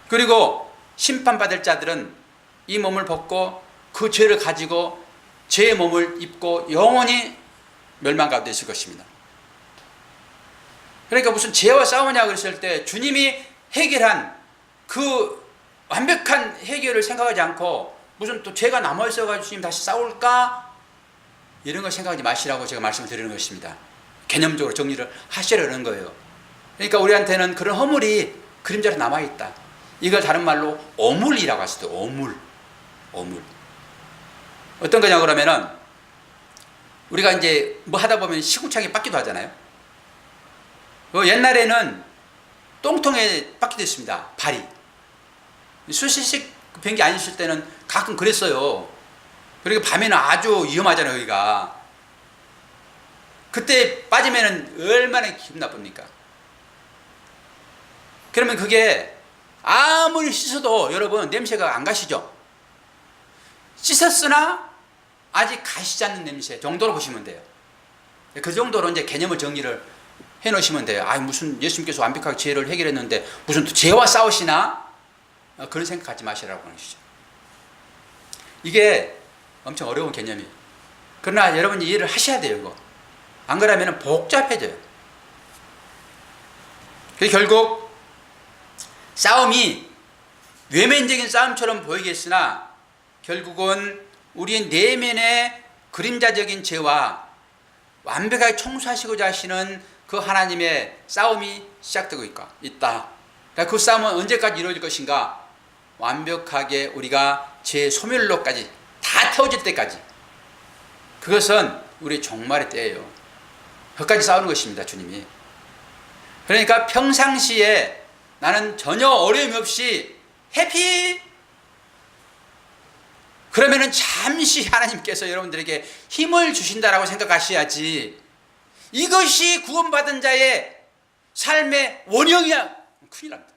그리고 심판받을 자들은 이 몸을 벗고 그 죄를 가지고 죄의 몸을 입고 영원히 멸망 가운데 있을 것입니다. 그러니까 무슨 죄와 싸우냐 그랬을 때 주님이 해결한 그 완벽한 해결을 생각하지 않고 무슨 또 죄가 남아있어가지고 주님 다시 싸울까? 이런 걸 생각하지 마시라고 제가 말씀을 드리는 것입니다. 개념적으로 정리를 하시려는 거예요. 그러니까 우리한테는 그런 허물이 그림자로 남아있다. 이걸 다른 말로 오물이라고 하시죠. 오물. 어떤 거냐 그러면은 우리가 이제 뭐 하다 보면 시궁창에 빠기도 하잖아요. 옛날에는 똥통에 빠기도 있습니다. 발이. 수시식 변기 안 있을 때는 가끔 그랬어요. 그리고 밤에는 아주 위험하잖아요, 여기가. 그때 빠지면은 얼마나 기분 나쁩니까? 그러면 그게 아무리 씻어도 여러분 냄새가 안 가시죠? 씻었으나 아직 가시지 않는 냄새 정도로 보시면 돼요. 그 정도로 이제 개념을 정리를 해 놓으시면 돼요. 아, 무슨 예수님께서 완벽하게 죄를 해결했는데 무슨 또 죄와 싸우시나? 그런 생각 갖지 마시라고 하는 것이죠. 이게 엄청 어려운 개념이에요. 그러나 여러분이 이해를 하셔야 돼요, 이거. 안 그러면 복잡해져요. 그래서 결국 싸움이 외면적인 싸움처럼 보이겠으나 결국은 우리의 내면의 그림자적인 죄와 완벽하게 청소하시고자 하시는 그 하나님의 싸움이 시작되고 있다. 그러니까 그 싸움은 언제까지 이루어질 것인가? 완벽하게 우리가 죄 소멸로까지 다 태워질 때까지. 그것은 우리 종말의 때예요. 그것까지 싸우는 것입니다, 주님이. 그러니까 평상시에 나는 전혀 어려움이 없이 해피. 그러면은 잠시 하나님께서 여러분들에게 힘을 주신다라고 생각하셔야지, 이것이 구원받은 자의 삶의 원형이야. 큰일 납니다.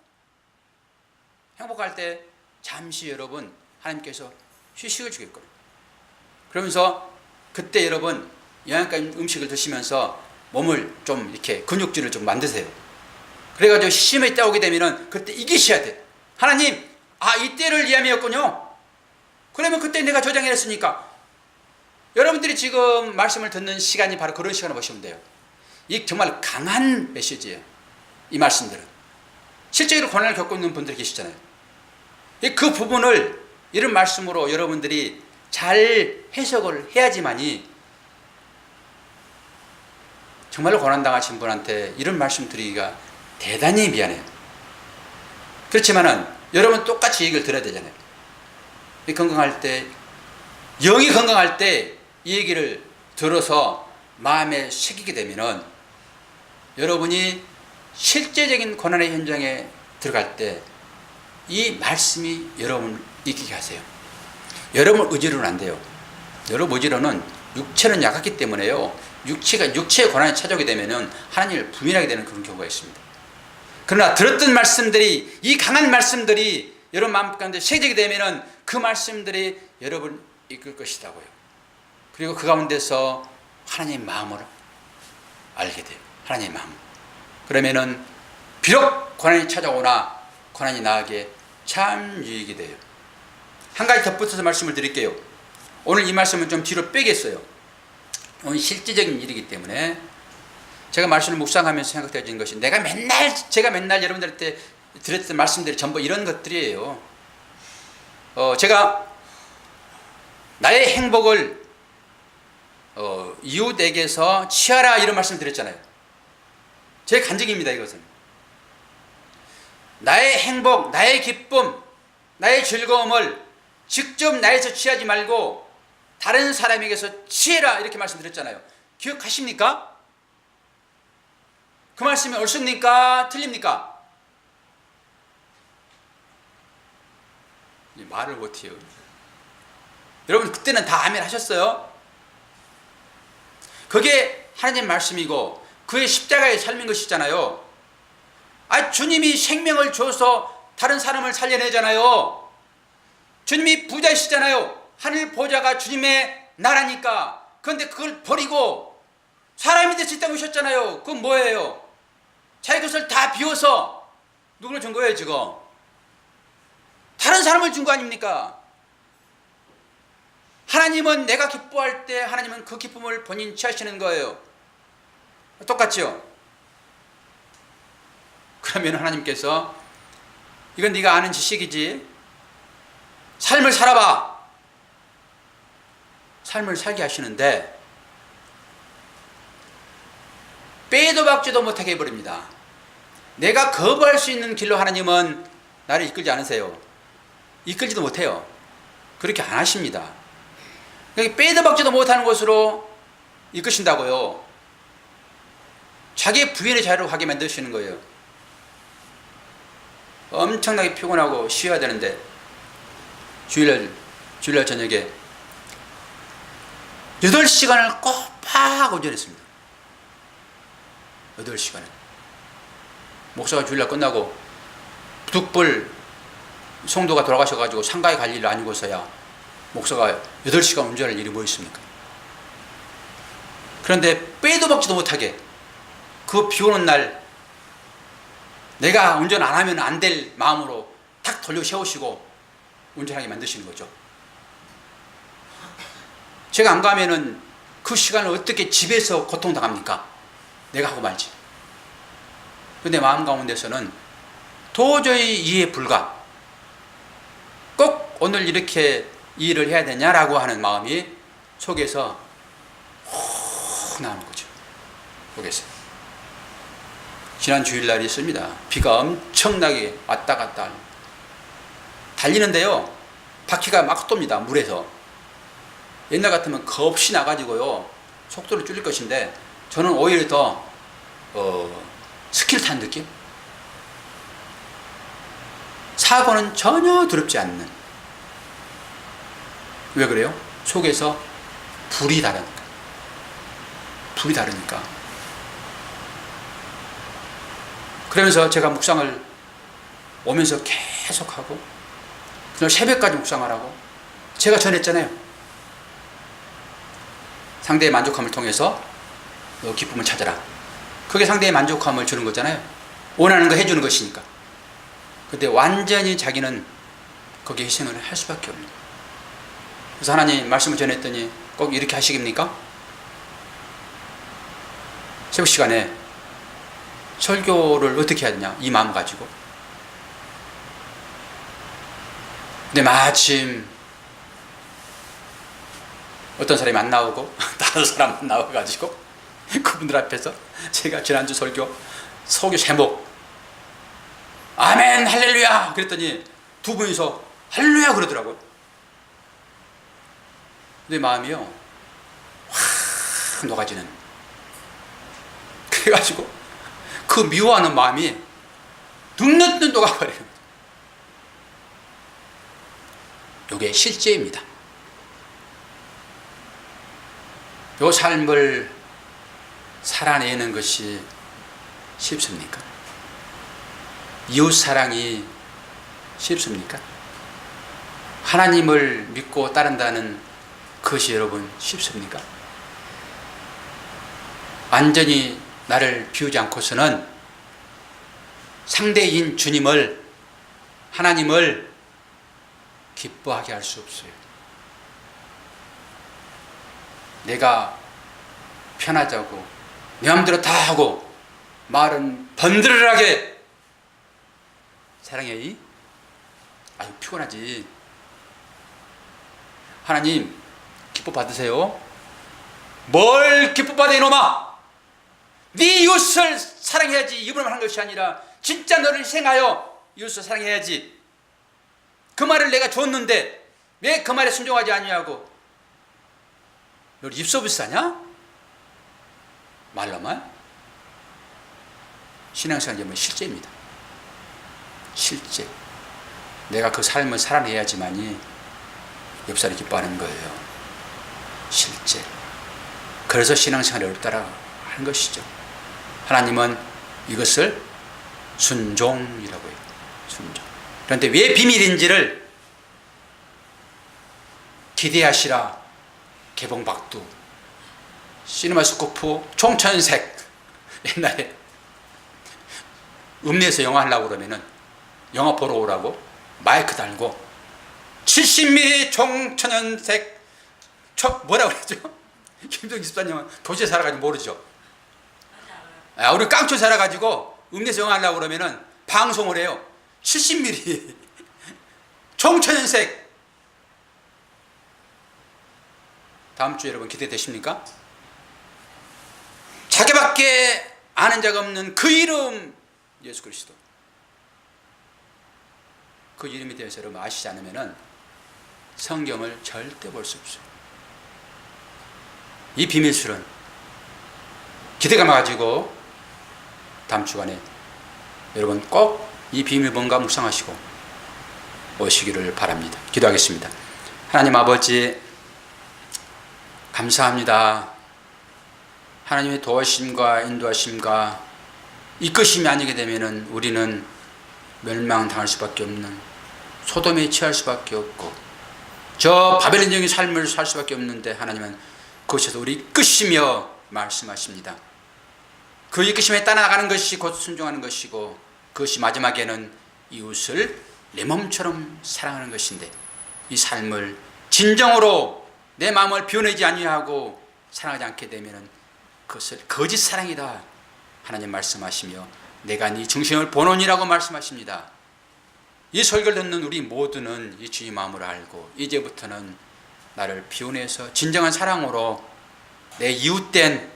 행복할 때 잠시 여러분 하나님께서 휴식을 주겠거든요. 그러면서 그때 여러분 영양가 음식을 드시면서 몸을 좀 이렇게 근육질을 좀 만드세요. 그래가지고 시험에 있다 오게 되면은 그때 이기셔야 돼. 하나님, 이때를 위함이었군요. 그러면 그때 내가 저장해냈으니까. 여러분들이 지금 말씀을 듣는 시간이 바로 그런 시간을 보시면 돼요. 이 정말 강한 메시지예요. 이 말씀들은 실제로 고난을 겪고 있는 분들이 계시잖아요. 그 부분을 이런 말씀으로 여러분들이 잘 해석을 해야지만이 정말로 고난당하신 분한테 이런 말씀 드리기가 대단히 미안해요. 그렇지만은 여러분 똑같이 얘기를 들어야 되잖아요. 건강할 때, 영이 건강할 때 이 얘기를 들어서 마음에 새기게 되면은 여러분이 실제적인 고난의 현장에 들어갈 때 이 말씀이 여러분을 이기게 하세요. 여러분 의지로는 안 돼요. 여러분 의지로는 육체는 약하기 때문에요. 육체의 고난이 찾아오게 되면은 하나님을 부인하게 되는 그런 경우가 있습니다. 그러나 들었던 말씀들이, 이 강한 말씀들이 여러분 마음 가운데 새겨지게 되면은 그 말씀들이 여러분을 이끌 것이라고요. 그리고 그 가운데서 하나님의 마음을 알게 돼요. 하나님의 마음. 그러면은 비록 고난이 찾아오나 고난이 나에게 참 유익이 돼요. 한 가지 덧붙여서 말씀을 드릴게요. 오늘 이 말씀은 좀 뒤로 빼겠어요. 오늘 실제적인 일이기 때문에 제가 말씀을 묵상하면서 생각되어지는 것이 제가 맨날 여러분들한테 드렸던 말씀들이 전부 이런 것들이에요. 제가 나의 행복을 이웃에게서 취하라 이런 말씀 드렸잖아요. 제 간증입니다. 이것은 나의 행복, 나의 기쁨, 나의 즐거움을 직접 나에서 취하지 말고 다른 사람에게서 취해라 이렇게 말씀드렸잖아요. 기억하십니까? 그 말씀이 옳습니까? 틀립니까? 말을 못해요. 여러분 그때는 다 아멘 하셨어요? 그게 하나님 말씀이고 그의 십자가의 삶인 것이잖아요. 주님이 생명을 줘서 다른 사람을 살려내잖아요. 주님이 부자이시잖아요. 하늘 보좌가 주님의 나라니까. 그런데 그걸 버리고 사람이 될 수 있다고 하셨잖아요. 그건 뭐예요? 자기 것을 다 비워서 누구를 준 거예요 지금? 다른 사람을 준 거 아닙니까? 하나님은 내가 기뻐할 때 하나님은 그 기쁨을 본인 취하시는 거예요. 똑같죠? 그러면 하나님께서 이건 네가 아는 지식이지 삶을 살아봐. 삶을 살게 하시는데 빼도 박지도 못하게 해버립니다. 내가 거부할 수 있는 길로 하나님은 나를 이끌지 않으세요. 이끌지도 못해요. 그렇게 안 하십니다. 빼도 박지도 못하는 곳으로 이끄신다고요. 자기의 부인의 자리로 가게 만드시는 거예요. 엄청나게 피곤하고 쉬어야 되는데 주일날 저녁에 8시간을 꼬박 운전했습니다. 8시간을. 목사가 주일날 끝나고 둑불 성도가 돌아가셔가지고 상가에 갈 일을 아니고서야 목사가 8시간 운전할 일이 뭐 있습니까? 그런데 빼도 박지도 못하게 그 비 오는 날 내가 운전 안 하면 안 될 마음으로 탁 돌려 세우시고 운전하게 만드시는 거죠. 제가 안 가면은 그 시간을 어떻게 집에서 고통당합니까? 내가 하고 말지. 근데 마음 가운데서는 도저히 이해 불가. 꼭 오늘 이렇게 이 일을 해야 되냐라고 하는 마음이 속에서 훅 나오는 거죠. 속에서. 지난 주일날이 있습니다. 비가 엄청나게 왔다 갔다 달리는데요. 바퀴가 막 돕니다. 물에서. 옛날 같으면 겁이 나가지고요. 속도를 줄일 것인데 저는 오히려 더 스킬 탄 느낌? 사고는 전혀 두렵지 않는. 왜 그래요? 속에서 불이 다르니까. 불이 다르니까. 그러면서 제가 묵상을 오면서 계속하고 그날 새벽까지 묵상하라고 제가 전했잖아요. 상대의 만족함을 통해서 너 기쁨을 찾아라. 그게 상대의 만족함을 주는 거잖아요. 원하는 거 해주는 것이니까. 근데 완전히 자기는 거기에 희생을 할 수밖에 없는. 그래서 하나님 말씀을 전했더니 꼭 이렇게 하시겠습니까? 새벽 시간에 설교를 어떻게 해야 되냐 이 마음 가지고. 근데 마침 어떤 사람이 안 나오고 다른 사람 안 나와가지고 그분들 앞에서 제가 지난주 설교 제목 아멘 할렐루야 그랬더니 두 분이서 할렐루야 그러더라고요. 내 마음이요 확 녹아지는. 그래가지고 그 미워하는 마음이 눅눅 녹아버려요. 이게 실제입니다. 이 삶을 살아내는 것이 쉽습니까? 이웃사랑이 쉽습니까? 하나님을 믿고 따른다는 그것이 여러분 쉽습니까? 완전히 나를 비우지 않고서는 상대인 주님을, 하나님을 기뻐하게 할 수 없어요. 내가 편하자고 내 마음대로 다 하고 말은 번들어하게 사랑해. 아유, 피곤하지. 하나님 기뻐 받으세요. 뭘 기뻐 받아 이놈아. 네 이웃을 사랑해야지. 이분만 하는 것이 아니라 진짜 너를 희생하여 이웃을 사랑해야지. 그 말을 내가 줬는데 왜 그 말에 순종하지 아니하고 너 입 서비스 하냐? 말로만? 신앙생활이 뭐 실제입니다. 실제. 내가 그 삶을 살아내야지만이 옆 사람이 기뻐하는 거예요. 실제. 그래서 신앙생활이 어렵다라고 하는 것이죠. 하나님은 이것을 순종이라고 해요. 순종. 그런데 왜 비밀인지를 기대하시라 개봉박두 시네마스코프 총천색. 옛날에 읍내에서 영화 하려고 그러면은 영화 보러 오라고 마이크 달고 70mm 총천연색 뭐라고 그랬죠? 김동기 집사님은 도시에 살아가지고 모르죠. 우리 깡초 살아가지고 읍내에서 영화 하려고 그러면은 방송을 해요. 70mm 총천연색. 다음 주 여러분 기대되십니까? 자기밖에 아는 자가 없는 그 이름 예수 그리스도. 그 이름에 대해서 여러분 아시지 않으면 성경을 절대 볼 수 없어요. 이 비밀술은 기대감 가지고 다음 주간에 여러분 꼭 이 비밀 뭔가 묵상하시고 오시기를 바랍니다. 기도하겠습니다. 하나님 아버지 감사합니다. 하나님의 도우심과 인도하심과 이끄심이 아니게 되면 우리는 멸망당할 수밖에 없는 소돔에 취할 수밖에 없고 저 바벨론적인 삶을 살 수밖에 없는데 하나님은 그곳에서 우리 이끄시며 말씀하십니다. 그 이끄심에 따라가는 것이 곧 순종하는 것이고 그것이 마지막에는 이웃을 내 몸처럼 사랑하는 것인데 이 삶을 진정으로 내 마음을 비워내지 아니하고 사랑하지 않게 되면 그것을 거짓 사랑이다 하나님 말씀하시며 내가 네 중심을 보노니라고 말씀하십니다. 이 설교를 듣는 우리 모두는 이 주의 마음을 알고 이제부터는 나를 비워내서 진정한 사랑으로 내 이웃된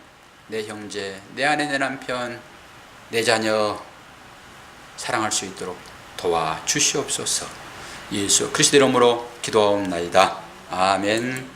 내 형제, 내 아내, 내 남편, 내 자녀 사랑할 수 있도록 도와주시옵소서. 예수 그리스도 이름으로 기도하옵나이다. 아멘.